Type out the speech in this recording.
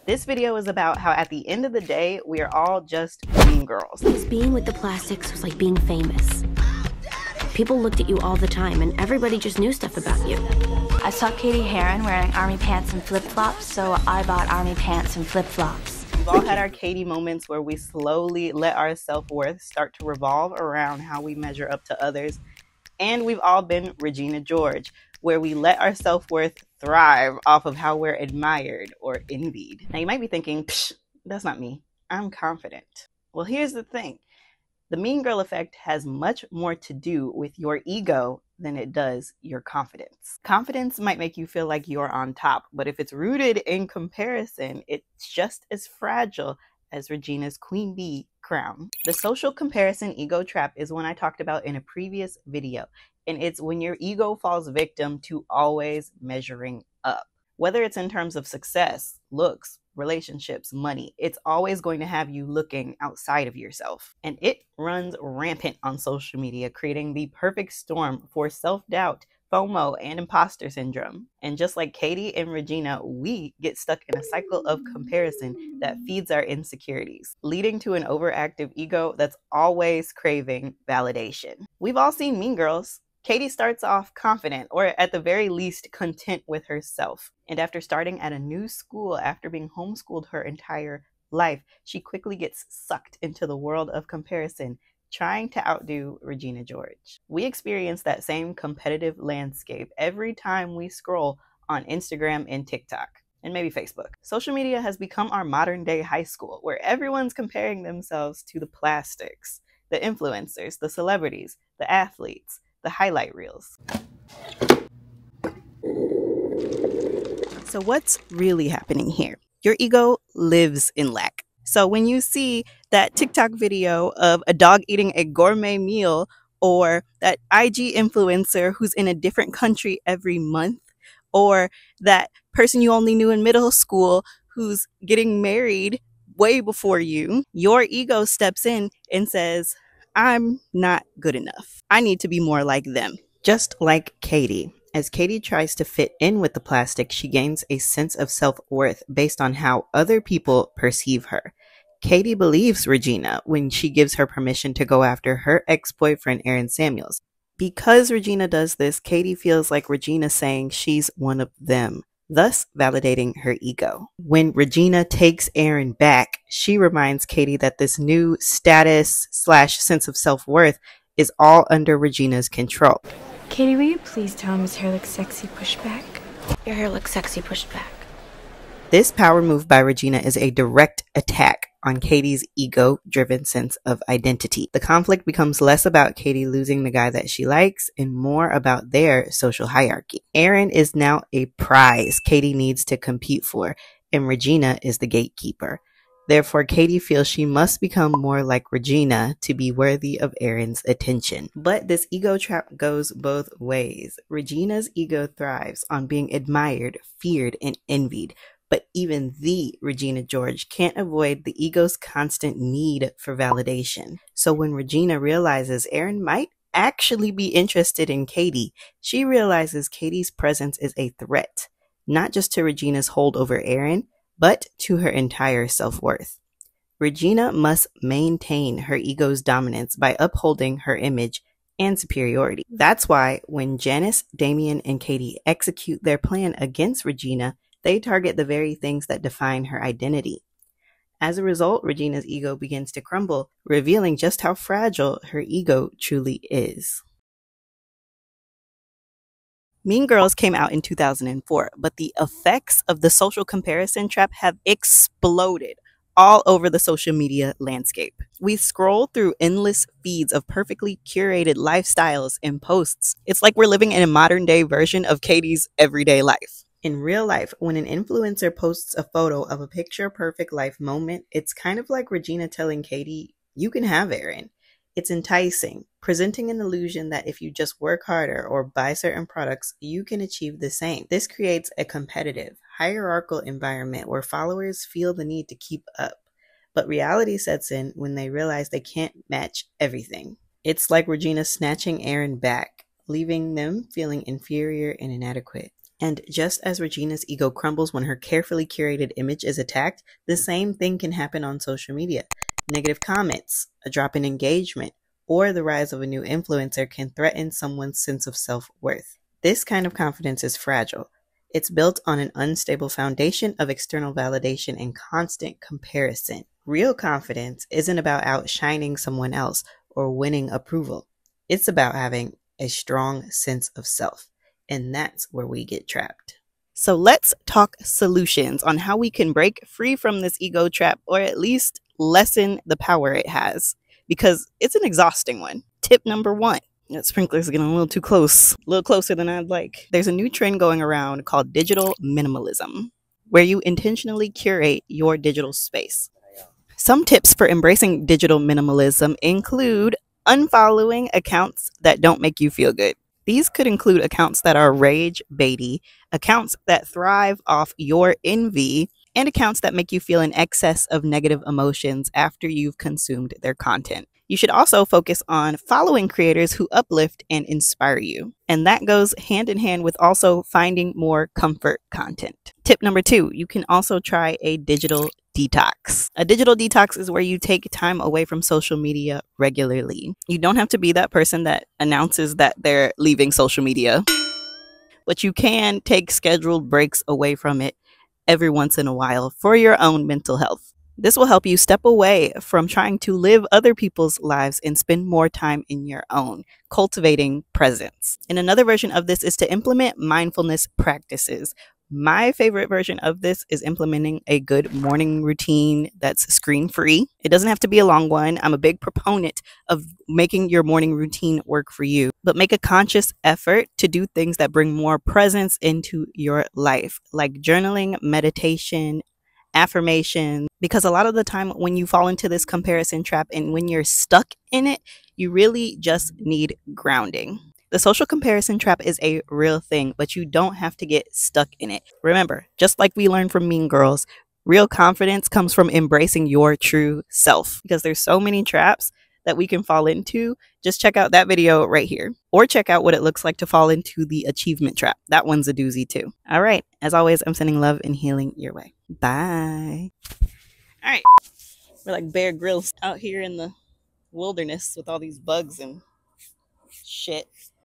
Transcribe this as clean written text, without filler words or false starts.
This video is about how at the end of the day, we are all just mean girls. Because being with the plastics was like being famous. People looked at you all the time and everybody just knew stuff about you. I saw Katie Heron wearing army pants and flip-flops, so I bought army pants and flip-flops. We've all had our Katie moments where we slowly let our self-worth start to revolve around how we measure up to others. And we've all been Regina George, where we let our self-worth thrive off of how we're admired or envied. Now you might be thinking, psh, that's not me. I'm confident. Well, here's the thing. The mean girl effect has much more to do with your ego than it does your confidence. Confidence might make you feel like you're on top, but if it's rooted in comparison, it's just as fragile as Regina's queen bee crown. The social comparison ego trap is one I talked about in a previous video, and it's when your ego falls victim to always measuring up. Whether it's in terms of success, looks, relationships, money, it's always going to have you looking outside of yourself. And it runs rampant on social media, creating the perfect storm for self-doubt, FOMO, and imposter syndrome. And just like Katie and Regina, we get stuck in a cycle of comparison that feeds our insecurities, leading to an overactive ego that's always craving validation. We've all seen Mean Girls. Katie starts off confident, or at the very least content with herself. And after starting at a new school after being homeschooled her entire life, she quickly gets sucked into the world of comparison, trying to outdo Regina George. We experience that same competitive landscape every time we scroll on Instagram and TikTok, and maybe Facebook. Social media has become our modern day high school, where everyone's comparing themselves to the plastics, the influencers, the celebrities, the athletes, the highlight reels. So what's really happening here? Your ego lives in lack. So when you see that TikTok video of a dog eating a gourmet meal, or that IG influencer who's in a different country every month, or that person you only knew in middle school who's getting married way before you, your ego steps in and says, I'm not good enough. I need to be more like them. Just like Katie. As Katie tries to fit in with the plastic, she gains a sense of self-worth based on how other people perceive her. Katie believes Regina when she gives her permission to go after her ex-boyfriend Aaron Samuels. Because Regina does this, Katie feels like Regina's saying she's one of them, thus validating her ego. When Regina takes Aaron back, she reminds Katie that this new status / sense of self-worth is all under Regina's control. Katie, will you please tell him his hair looks sexy pushed back? Your hair looks sexy pushed back. This power move by Regina is a direct attack on Katie's ego-driven sense of identity. The conflict becomes less about Katie losing the guy that she likes and more about their social hierarchy. Aaron is now a prize Katie needs to compete for, and Regina is the gatekeeper. Therefore, Katie feels she must become more like Regina to be worthy of Aaron's attention. But this ego trap goes both ways. Regina's ego thrives on being admired, feared, and envied. But even the Regina George can't avoid the ego's constant need for validation. So when Regina realizes Aaron might actually be interested in Katie, she realizes Katie's presence is a threat, not just to Regina's hold over Aaron, but to her entire self-worth. Regina must maintain her ego's dominance by upholding her image and superiority. That's why when Janice, Damien, and Katie execute their plan against Regina, they target the very things that define her identity. As a result, Regina's ego begins to crumble, revealing just how fragile her ego truly is. Mean Girls came out in 2004, but the effects of the social comparison trap have exploded all over the social media landscape. We scroll through endless feeds of perfectly curated lifestyles and posts. It's like we're living in a modern day version of Katie's everyday life. In real life, when an influencer posts a photo of a picture-perfect life moment, it's kind of like Regina telling Katie, you can have Aaron. It's enticing, presenting an illusion that if you just work harder or buy certain products, you can achieve the same. This creates a competitive, hierarchical environment where followers feel the need to keep up. But reality sets in when they realize they can't match everything. It's like Regina snatching Aaron back, leaving them feeling inferior and inadequate. And just as Regina's ego crumbles when her carefully curated image is attacked, the same thing can happen on social media. Negative comments, a drop in engagement, or the rise of a new influencer can threaten someone's sense of self-worth. This kind of confidence is fragile. It's built on an unstable foundation of external validation and constant comparison. Real confidence isn't about outshining someone else or winning approval. It's about having a strong sense of self. And that's where we get trapped. So let's talk solutions on how we can break free from this ego trap, or at least lessen the power it has, because it's an exhausting one. Tip number 1. That sprinkler's getting a little too close, a little closer than I'd like. There's a new trend going around called digital minimalism, where you intentionally curate your digital space. Some tips for embracing digital minimalism include unfollowing accounts that don't make you feel good. These could include accounts that are rage baity, accounts that thrive off your envy, and accounts that make you feel an excess of negative emotions after you've consumed their content. You should also focus on following creators who uplift and inspire you. And that goes hand in hand with also finding more comfort content. Tip number 2, you can also try a digital detox. A digital detox is where you take time away from social media regularly. You don't have to be that person that announces that they're leaving social media, but you can take scheduled breaks away from it every once in a while for your own mental health. This will help you step away from trying to live other people's lives and spend more time in your own, cultivating presence. And another version of this is to implement mindfulness practices. My favorite version of this is implementing a good morning routine that's screen-free. It doesn't have to be a long one. I'm a big proponent of making your morning routine work for you, but make a conscious effort to do things that bring more presence into your life, like journaling, meditation, affirmation, because a lot of the time when you fall into this comparison trap and when you're stuck in it, you really just need grounding. The social comparison trap is a real thing, but you don't have to get stuck in it. Remember, just like we learned from Mean Girls, real confidence comes from embracing your true self, because there's so many traps that we can fall into. Just check out that video right here, or check out what it looks like to fall into the achievement trap. That one's a doozy too. All right, as always, I'm sending love and healing your way. Bye. All right, we're like Bear Grylls out here in the wilderness with all these bugs and shit.